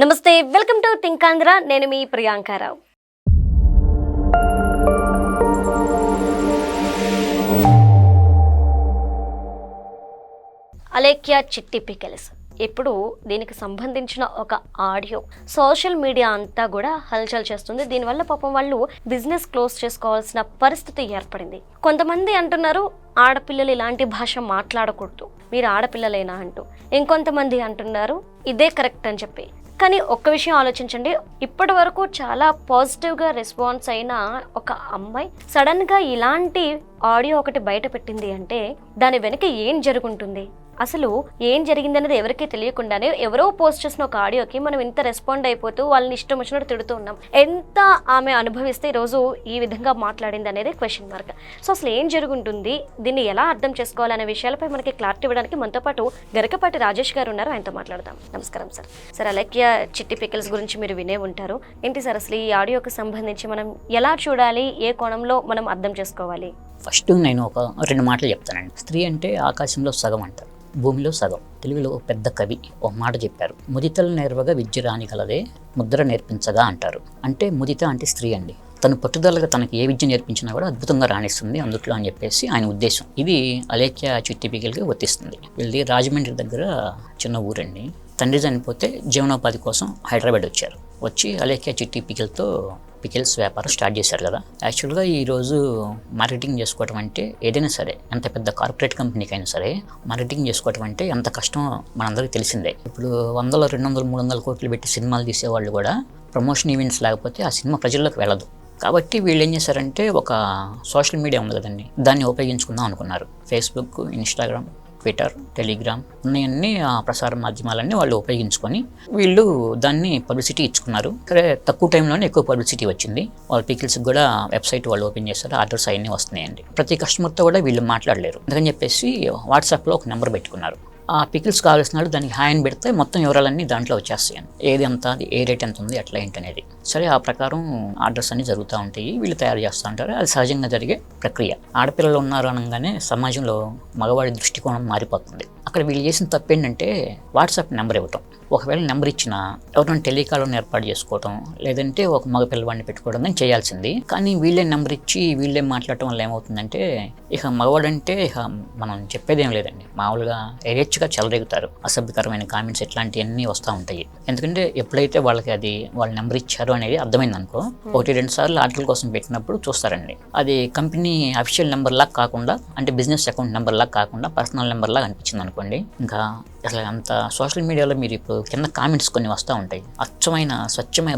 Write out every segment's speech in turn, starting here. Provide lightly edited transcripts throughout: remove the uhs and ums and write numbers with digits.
నమస్తే, welcome to think Andhra. నేను మీ ప్రియాంకారావు. అలేఖ్య చిట్టి పికెల్స్ ఇప్పుడు దీనికి సంబంధించిన ఒక ఆడియో సోషల్ మీడియా అంతా కూడా హల్చల్ చేస్తుంది. దీనివల్ల పాపం వాళ్ళు బిజినెస్ క్లోజ్ చేసుకోవాల్సిన పరిస్థితి ఏర్పడింది. కొంతమంది అంటున్నారు ఆడపిల్లలు ఇలాంటి భాష మాట్లాడకూడదు, మీరు ఆడపిల్లలేనా అంటూ. ఇంకొంతమంది అంటున్నారు ఇదే కరెక్ట్ అని చెప్పి. కానీ ఒక్క విషయం ఆలోచించండి, ఇప్పటి వరకు చాలా పాజిటివ్గా రెస్పాన్స్ అయిన ఒక అమ్మాయి సడన్గా ఇలాంటి ఆడియో ఒకటి బయట పెట్టింది అంటే దాని వెనక ఏం జరుగుంటుంది, అసలు ఏం జరిగింది అనేది ఎవరికీ తెలియకుండానే ఎవరో పోస్ట్ చేసిన ఒక ఆడియోకి మనం ఇంత రెస్పాండ్ అయిపోతూ వాళ్ళని ఇష్టం వచ్చినట్టు తిడుతూ ఉన్నాం. ఎంత ఆమె అనుభవిస్తే ఈరోజు ఈ విధంగా మాట్లాడింది అనేది క్వశ్చన్ మార్క్. సో అసలు ఏం జరుగుంటుంది, దీన్ని ఎలా అర్థం చేసుకోవాలనే విషయాలపై మనకి క్లారిటీ ఇవ్వడానికి మనతో పాటు గరికపాటి రాజేష్ గారు ఉన్నారు. ఆయనతో మాట్లాడదాం. నమస్కారం సార్. సార్, అలేఖ్య చిట్టి పికిల్స్ గురించి మీరు వినే ఉంటారు. ఏంటి సార్ అసలు ఈ ఆడియోకి సంబంధించి మనం ఎలా చూడాలి, ఏ కోణంలో మనం అర్థం చేసుకోవాలి? ఫస్ట్ నేను ఒక 2 మాటలు చెప్తానండి. స్త్రీ అంటే ఆకాశంలో సగం అంటారు, భూమిలో సగం. తెలుగులో ఒక పెద్ద కవి ఒక మాట చెప్పారు, ముదితలు నేర్వగా విద్య రానిగలదే ముద్ర నేర్పించగా అంటారు. అంటే ముదిత అంటే స్త్రీ అండి. తను పట్టుదలగా తనకి ఏ విద్య నేర్పించినా కూడా అద్భుతంగా రాణిస్తుంది అందుట్లో అని చెప్పేసి ఆయన ఉద్దేశం. ఇది అలేఖ్య చిట్టి పికిల్కి వర్తిస్తుంది. వీళ్ళది రాజమండ్రి దగ్గర చిన్న ఊరండి. తండ్రి చనిపోతే జీవనోపాధి కోసం హైదరాబాద్ వచ్చారు. వచ్చి అలేఖ్య చిట్టి పికిల్స్ వ్యాపారం స్టార్ట్ చేశారు కదా. యాక్చువల్గా ఈరోజు మార్కెటింగ్ చేసుకోవటం అంటే ఏదైనా సరే, ఎంత పెద్ద కార్పొరేట్ కంపెనీకి అయినా సరే మార్కెటింగ్ చేసుకోవటం అంటే ఎంత కష్టం మనందరికీ తెలిసిందే. ఇప్పుడు 100, 200, 300 కోట్లు పెట్టి సినిమాలు తీసేవాళ్ళు కూడా ప్రమోషన్ ఈవెంట్స్ లేకపోతే ఆ సినిమా ప్రజల్లోకి వెళ్ళదు. కాబట్టి వీళ్ళు ఏం చేశారంటే ఒక సోషల్ మీడియా ఉంది కదండి, దాన్ని ఉపయోగించుకుందాం అనుకున్నారు. ఫేస్బుక్, ఇన్స్టాగ్రామ్, ట్విట్టర్, టెలిగ్రామ్ ఉన్నాయన్నీ ఆ ప్రసార మాధ్యమాలన్నీ వాళ్ళు ఉపయోగించుకొని వీళ్ళు దాన్ని పబ్లిసిటీ ఇచ్చుకున్నారు. సరే, తక్కువ టైంలోనే ఎక్కువ పబ్లిసిటీ వచ్చింది. వాళ్ళ పికిల్స్కి కూడా వెబ్సైట్ వాళ్ళు ఓపెన్ చేశారు, ఆర్డర్స్ అవన్నీ వస్తున్నాయండి. ప్రతి కస్టమర్తో కూడా వీళ్ళు మాట్లాడలేరు, అందుకని చెప్పేసి వాట్సాప్లో ఒక నెంబర్ పెట్టుకున్నారు. ఆ పికిల్స్ కావాల్సిన వాళ్ళు దానికి హాయ్ అని పెడితే మొత్తం వివరాలన్నీ దాంట్లో వచ్చేస్తాయండి. ఏది ఎంత, అది ఏ రేట్ ఎంత ఉంది, అట్లా ఏంటనేది. సరే, ఆ ప్రకారం ఆర్డర్స్ అన్నీ జరుగుతూ ఉంటాయి, వీళ్ళు తయారు చేస్తూ ఉంటారు. అది సహజంగా జరిగే ప్రక్రియ. ఆడపిల్లలు ఉన్నారు అనగానే సమాజంలో మగవాడి దృష్టికోణం మారిపోతుంది. అక్కడ వీళ్ళు చేసిన తప్పు ఏంటంటే వాట్సాప్ నెంబర్ ఇవ్వటం. ఒకవేళ నెంబర్ ఇచ్చినా ఎవరైనా టెలికాలం ఏర్పాటు చేసుకోవటం, లేదంటే ఒక మగ పిల్లవాడిని పెట్టుకోవడం కానీ చేయాల్సింది. కానీ వీళ్ళే నెంబర్ ఇచ్చి వీళ్ళే మాట్లాడటం వల్ల ఏమవుతుందంటే ఇక మగవాడంటే ఇక మనం చెప్పేదేం లేదండి. మామూలుగా ఎరేచ్గా చెలరేగుతారు. అసభ్యకరమైన కామెంట్స్ ఇట్లాంటివన్నీ వస్తూ ఉంటాయి. ఎందుకంటే ఎప్పుడైతే వాళ్ళకి అది వాళ్ళ నెంబర్ ఇచ్చారు అనేది అర్థమైంది అనుకో, 1-2 సార్లు ఆర్టికల్ కోసం పెట్టినప్పుడు చూస్తారండి. అది కంపెనీ అఫీషియల్ నెంబర్ లాగా కాకుండా, అంటే బిజినెస్ అకౌంట్ నెంబర్ లాగా కాకుండా పర్సనల్ నెంబర్ లాగా అనిపించింది అనుకోండి, ఇంకా అసలు అంత సోషల్ మీడియాలో మీరు ఇప్పుడు కింద కామెంట్స్ కొన్ని వస్తూ ఉంటాయి. అచ్చమైన స్వచ్ఛమైన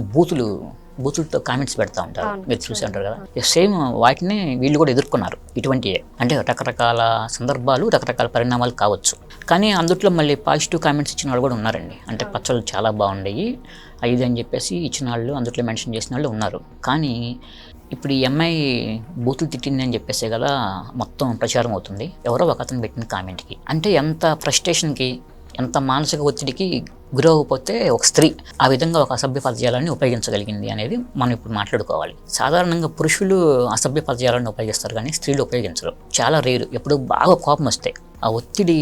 బూతులతో కామెంట్స్ పెడతా ఉంటారు, మీరు చూసి ఉంటారు కదా. సేమ్ వాటిని వీళ్ళు కూడా ఎదుర్కొన్నారు. ఇటువంటివే అంటే రకరకాల సందర్భాలు, రకరకాల పరిణామాలు కావచ్చు. కానీ అందుట్లో మళ్ళీ పాజిటివ్ కామెంట్స్ ఇచ్చిన వాళ్ళు కూడా ఉన్నారండి. అంటే పచ్చళ్ళు చాలా బాగుండేవి ఇది అని చెప్పేసి ఇచ్చిన వాళ్ళు, అందుట్లో మెన్షన్ చేసిన వాళ్ళు ఉన్నారు. కానీ ఇప్పుడు ఈ అమ్మాయి బూతులు తిట్టింది అని చెప్పేసే కదా మొత్తం ప్రచారం అవుతుంది, ఎవరో ఒక అతను పెట్టిన కామెంట్కి. అంటే ఎంత ఫ్రస్ట్రేషన్కి, ఎంత మానసిక ఒత్తిడికి గురవకపోతే ఒక స్త్రీ ఆ విధంగా ఒక అసభ్య పదజాలాన్ని ఉపయోగించగలిగింది అనేది మనం ఇప్పుడు మాట్లాడుకోవాలి. సాధారణంగా పురుషులు అసభ్య పదజాలాన్ని ఉపయోగిస్తారు, కానీ స్త్రీలు ఉపయోగించరు. చాలా రేరు. ఎప్పుడు బాగా కోపం వస్తే ఆ ఒత్తిడి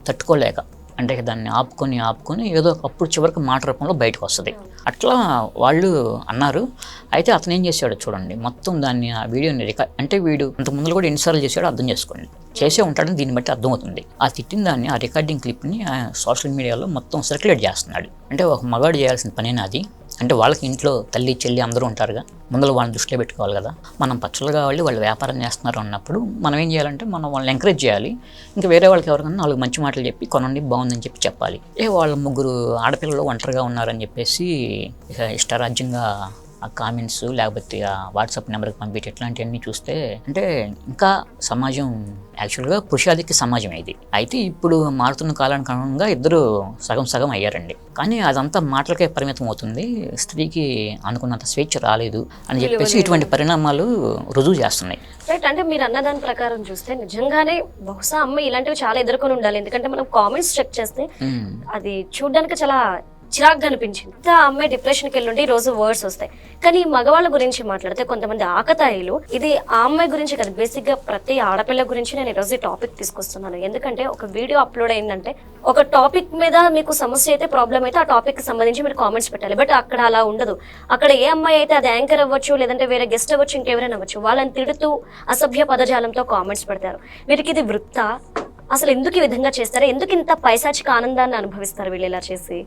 తట్టుకోలేక, అంటే దాన్ని ఆపుకొని ఏదో అప్పుడు చివరికి మాట రూపంలో బయటకు వస్తుంది. అట్లా వాళ్ళు అన్నారు. అయితే అతను ఏం చేశాడో చూడండి, మొత్తం దాన్ని ఆ వీడియోని అంటే వీడు అంత ముందు కూడా ఎన్నిసార్లు చేశాడో అర్థం చేసుకోండి. చేసే ఉంటాడని దీన్ని బట్టి అర్థమవుతుంది. ఆ తిట్టిన దాన్ని, ఆ రికార్డింగ్ క్లిప్ని సోషల్ మీడియాలో మొత్తం సర్క్యులేట్ చేస్తున్నాడు. అంటే ఒక మగాడు చేయాల్సిన పనేనా అది? అంటే వాళ్ళకి ఇంట్లో తల్లి, చెల్లి అందరూ ఉంటారుగా, ముందర వాళ్ళని దృష్టిలో పెట్టుకోవాలి కదా. మనం పచ్చళ్ళు కావాలి, వాళ్ళు వ్యాపారం చేస్తున్నారు అన్నప్పుడు మనం ఏం చేయాలంటే మనం వాళ్ళని ఎంకరేజ్ చేయాలి. ఇంకా వేరే వాళ్ళకి ఎవరికన్నా 4 మంచి మాటలు చెప్పి కొనండి బాగుందని చెప్పాలి. వాళ్ళ 3 ఆడపిల్లలు ఒంటరిగా ఉన్నారని చెప్పేసి ఇక ఇష్టారాజ్యంగా ఆ కామెంట్స్, లేకపోతే ఆ వాట్సాప్ నెంబర్కి పంపించి ఇట్లాంటివన్నీ చూస్తే అంటే ఇంకా సమాజం యాక్చువల్గా పురుషాధిక్య సమాజం ఇది. అయితే ఇప్పుడు మారుతున్న కాలానికి అనుగుణంగా ఇద్దరు సగం అయ్యారండి. కానీ అదంతా మాటలకే పరిమితం అవుతుంది, స్త్రీకి అనుకున్నంత స్వేచ్ఛ రాలేదు అని చెప్పేసి ఇటువంటి పరిణామాలు రుజువు చేస్తున్నాయి. రైట్. అంటే మీరు అన్న దాని ప్రకారం చూస్తే నిజంగానే బహుశా అమ్మాయి ఇలాంటివి చాలా ఎదుర్కొని ఉండాలి. ఎందుకంటే మనం కామెంట్స్ చెక్ చేస్తే అది చూడడానికి చాలా చిరాగ్గా అనిపించింది. ఆ అమ్మాయి డిప్రెషన్కి వెళ్ళుండి ఈ రోజు వర్డ్స్ వస్తాయి. కానీ మగవాళ్ళ గురించి మాట్లాడితే కొంతమంది ఆకతాయిలు, ఇది ఆ అమ్మాయి గురించి కాదు, బేసిక్ గా ప్రతి ఆడపిల్ల గురించి నేను ఈరోజు ఈ టాపిక్ తీసుకొస్తున్నాను. ఎందుకంటే ఒక వీడియో అప్లోడ్ అయిందంటే ఒక టాపిక్ మీద మీకు సమస్య అయితే, ప్రాబ్లం అయితే ఆ టాపిక్ కి సంబంధించి మీరు కామెంట్స్ పెట్టాలి. బట్ అక్కడ అలా ఉండదు. అక్కడ ఏ అమ్మాయి అయితే అది యాంకర్ అవ్వచ్చు, లేదంటే వేరే గెస్ట్ అవ్వచ్చు, ఇంకెవరైనా అవ్వచ్చు, వాళ్ళని తిడుతూ అసభ్య పదజాలంతో కామెంట్స్ పెడతారు. వీరికి ఇది వృత్తా? అసలు ఎందుకు ఈ విధంగా చేస్తారు? ఎందుకు ఇంత పైశాచిక ఆనందాన్ని అనుభవిస్తారు వీళ్ళు ఇలా చేసి?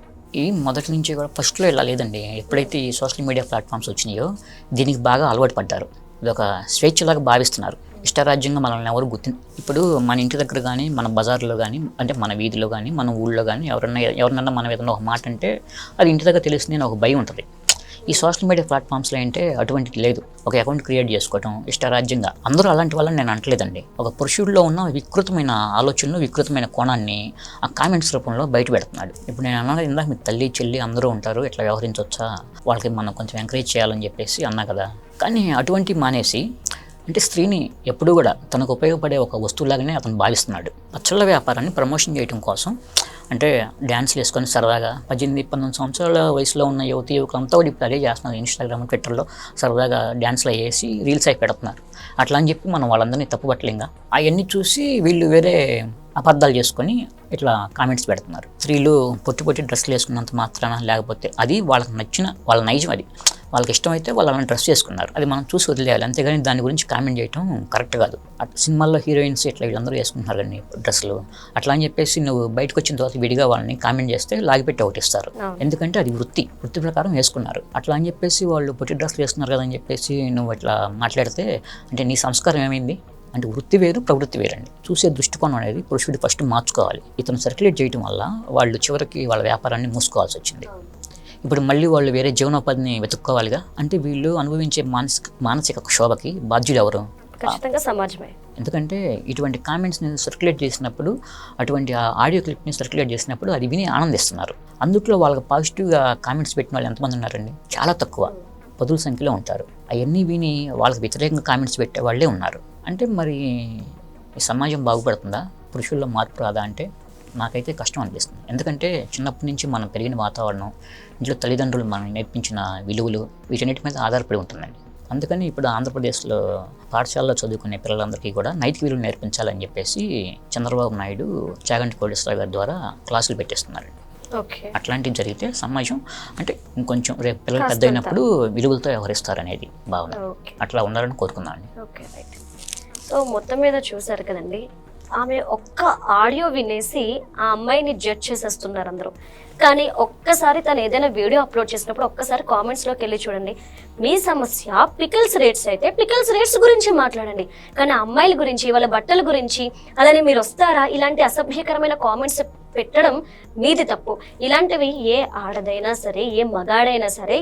ఈ మొదటి నుంచి కూడా ఫస్ట్లో ఇలా లేదండి. ఎప్పుడైతే ఈ సోషల్ మీడియా ప్లాట్ఫామ్స్ వచ్చినాయో దీనికి బాగా అలవాటు పడ్డారు. ఇది ఒక స్వేచ్ఛలాగా భావిస్తున్నారు. ఇష్టరాజ్యంగా మనల్ని ఎవరు ఇప్పుడు మన ఇంటి దగ్గర కానీ, మన బజార్లో కానీ, అంటే మన వీధిలో కానీ, మన ఊళ్ళో కానీ ఎవరినన్నా మనం ఏదన్నా ఒక మాట అంటే అది ఇంటి దగ్గర తెలుస్తుంది అని ఒక భయం ఉంటుంది. ఈ సోషల్ మీడియా ప్లాట్ఫామ్స్లో అంటే అటువంటిది లేదు. ఒక అకౌంట్ క్రియేట్ చేసుకోవటం ఇష్టరాజ్యంగా. అందరూ అలాంటి వాళ్ళని నేను అంటలేదండి. ఒక పురుషుడిలో ఉన్న వికృతమైన ఆలోచనలు, వికృతమైన కోణాన్ని ఆ కామెంట్స్ రూపంలో బయట పెడుతున్నాడు. ఇప్పుడు నేను అన్నది ఇందాక మీ తల్లి చెల్లి అందరూ ఉంటారు, ఎట్లా వ్యవహరించవచ్చా, వాళ్ళకి మనం కొంచెం ఎంకరేజ్ చేయాలని చెప్పేసి అన్నా కదా. కానీ అటువంటి మానేసి అంటే స్త్రీని ఎప్పుడూ కూడా తనకు ఉపయోగపడే ఒక వస్తువులాగానే అతను భావిస్తున్నాడు. పచ్చళ్ళ వ్యాపారాన్ని ప్రమోషన్ చేయడం కోసం అంటే డ్యాన్స్లు వేసుకొని సరదాగా 18-19 సంవత్సరాల వయసులో ఉన్న యువకులంతా కూడా ఇప్పుడు అదే చేస్తున్నారు. ఇన్స్టాగ్రామ్, ట్విట్టర్లో సరదాగా డ్యాన్స్లు వేసి రీల్స్ అయి పెడుతున్నారు. అట్లా అని చెప్పి మనం వాళ్ళందరినీ తప్పుపట్టలేంగా. అవన్నీ చూసి వీళ్ళు వేరే అబద్ధాలు చేసుకొని ఇట్లా కామెంట్స్ పెడుతున్నారు. స్త్రీలు పొట్టి డ్రెస్సులు వేసుకున్నంత మాత్రాన, లేకపోతే అది వాళ్ళకి నచ్చిన వాళ్ళ నైజం, అది వాళ్ళకి ఇష్టమైతే వాళ్ళు అలాంటి డ్రెస్ చేసుకున్నారు, అది మనం చూసి వదిలేయాలి. అంతేగాని దాని గురించి కామెంట్ చేయడం కరెక్ట్ కాదు. సినిమాల్లో హీరోయిన్స్ ఇట్లా వీళ్ళందరూ వేసుకుంటున్నారు కానీ డ్రెస్సులు, అట్లా అని చెప్పేసి నువ్వు బయటకు వచ్చిన తర్వాత విడిగా వాళ్ళని కామెంట్ చేస్తే లాగిపెట్టి ఒకటిస్తారు. ఎందుకంటే అది వృత్తి ప్రకారం వేసుకున్నారు. అట్లా అని చెప్పేసి వాళ్ళు పొట్టి డ్రెస్సులు వేసుకున్నారు కదా అని చెప్పేసి నువ్వు ఇట్లా మాట్లాడితే అంటే నీ సంస్కారం ఏమైంది? అంటే వృత్తి వేరు, ప్రవృత్తి వేరండి. చూసే దృష్టికోణం అనేది పురుషుడు ఫస్ట్ మార్చుకోవాలి. ఇతను సర్క్యులేట్ చేయడం వల్ల వాళ్ళు చివరికి వాళ్ళ వ్యాపారాన్ని మూసుకోవాల్సి వచ్చింది. ఇప్పుడు మళ్ళీ వాళ్ళు వేరే జీవనోపాధిని వెతుక్కోవాలిగా. అంటే వీళ్ళు అనుభవించే మానసిక క్షోభకి బాధ్యులు ఎవరు? ఖచ్చితంగా సమాజమే. ఎందుకంటే ఇటువంటి కామెంట్స్ని సర్క్యులేట్ చేసినప్పుడు, అటువంటి ఆడియో క్లిప్ని సర్క్యులేట్ చేసినప్పుడు అది విని ఆనందిస్తున్నారు. అందుట్లో వాళ్ళకి పాజిటివ్గా కామెంట్స్ పెట్టిన వాళ్ళు ఎంతమంది ఉన్నారండి? చాలా తక్కువ, పదుల సంఖ్యలో ఉంటారు. అవన్నీ విని వాళ్ళకి వ్యతిరేకంగా కామెంట్స్ పెట్టే వాళ్ళే ఉన్నారు. అంటే మరి ఈ సమాజం బాగుపడుతుందా? పురుషుల్లో మార్పు రాదా అంటే నాకైతే కష్టం అనిపిస్తుంది. ఎందుకంటే చిన్నప్పటి నుంచి మనం పెరిగిన వాతావరణం, ఇంట్లో తల్లిదండ్రులు మనం నేర్పించిన విలువలు, వీటన్నిటి మీద ఆధారపడి ఉంటుందండి. అందుకని ఇప్పుడు ఆంధ్రప్రదేశ్లో పాఠశాలలో చదువుకునే పిల్లలందరికీ కూడా నైతిక విలువలు నేర్పించాలని చెప్పేసి చంద్రబాబు నాయుడు చాగంటి కోటేశ్వరరావు గారి ద్వారా క్లాసులు పెట్టేస్తున్నారండి. అట్లాంటివి జరిగితే సమాజం అంటే ఇంకొంచెం రేపు పిల్లలు పెద్ద అయినప్పుడు విలువలతో వ్యవహరిస్తారనేది భావన. అట్లా ఉండాలని కోరుకుందామండి. సో మొత్తం మీద చూసారు కదండి, ఆమె ఒక్క ఆడియో వినేసి ఆ అమ్మాయిని జడ్జ్ చేసేస్తున్నారు అందరూ. కానీ ఒక్కసారి తను ఏదైనా వీడియో అప్లోడ్ చేసినప్పుడు ఒక్కసారి కామెంట్స్లోకి వెళ్ళి చూడండి. మీ సమస్య పికిల్స్ రేట్స్ అయితే పికిల్స్ రేట్స్ గురించి మాట్లాడండి, కానీ అమ్మాయిల గురించి, వాళ్ళ బట్టల గురించి అలానే మీరు వస్తారా? ఇలాంటి అసభ్యకరమైన కామెంట్స్ పెట్టడం మీది తప్పు. ఇలాంటివి ఏ ఆడదైనా సరే, ఏ మగాడైనా సరే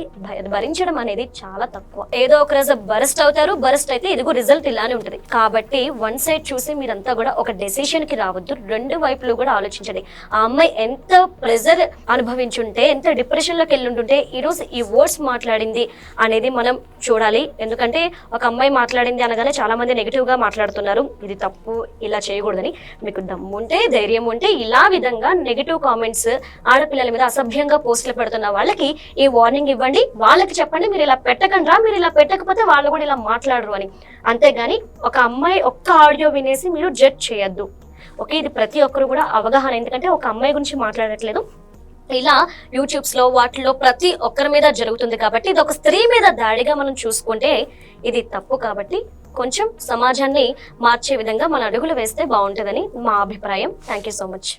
భరించడం అనేది చాలా తక్కువ. ఏదో ఒక రోజు బరస్ట్ అవుతారు, బరస్ట్ అయితే ఇదిగో రిజల్ట్ ఇలానే ఉంటుంది. కాబట్టి వన్ సైడ్ చూసి మీరంతా కూడా ఒక డెసిషన్ కి రావద్దు. రెండు వైపులు కూడా ఆలోచించండి. ఆ అమ్మాయి ఎంత ప్రెజర్ అనుభవించుంటే, ఎంత డిప్రెషన్ లోకి వెళ్ళుంటుంటే ఈరోజు ఈ వర్డ్స్ మాట్లాడింది అనేది మనం చూడాలి. ఎందుకంటే ఒక అమ్మాయి మాట్లాడింది అనగానే చాలా మంది నెగిటివ్ గా మాట్లాడుతున్నారు, ఇది తప్పు, ఇలా చేయకూడదని. మీకు దమ్ముంటే, ధైర్యం ఉంటే ఇలా విధంగా నెగిటివ్ కామెంట్స్, ఆడపిల్లల మీద అసభ్యంగా పోస్టులు పెడుతున్న వాళ్ళకి ఈ వార్నింగ్ ఇవ్వండి. వాళ్ళకి చెప్పండి, మీరు ఇలా పెట్టకండి రా, మీరు ఇలా పెట్టకపోతే వాళ్ళు కూడా ఇలా మాట్లాడరు అని. అంతేగాని ఒక అమ్మాయి ఒక్క ఆడియో వినేసి మీరు జడ్జ్ చేయొద్దు. ఓకే, ఇది ప్రతి ఒక్కరు కూడా అవగాహన. ఎందుకంటే ఒక అమ్మాయి గురించి మాట్లాడట్లేదు, ఇలా యూట్యూబ్స్ లో వాటిలో ప్రతి ఒక్కరి మీద జరుగుతుంది. కాబట్టి ఇది ఒక స్త్రీ మీద దాడిగా మనం చూసుకుంటే ఇది తప్పు. కాబట్టి కొంచెం సమాజాన్ని మార్చే విధంగా మన అడుగులు వేస్తే బాగుంటుందని మా అభిప్రాయం. Thank you so much.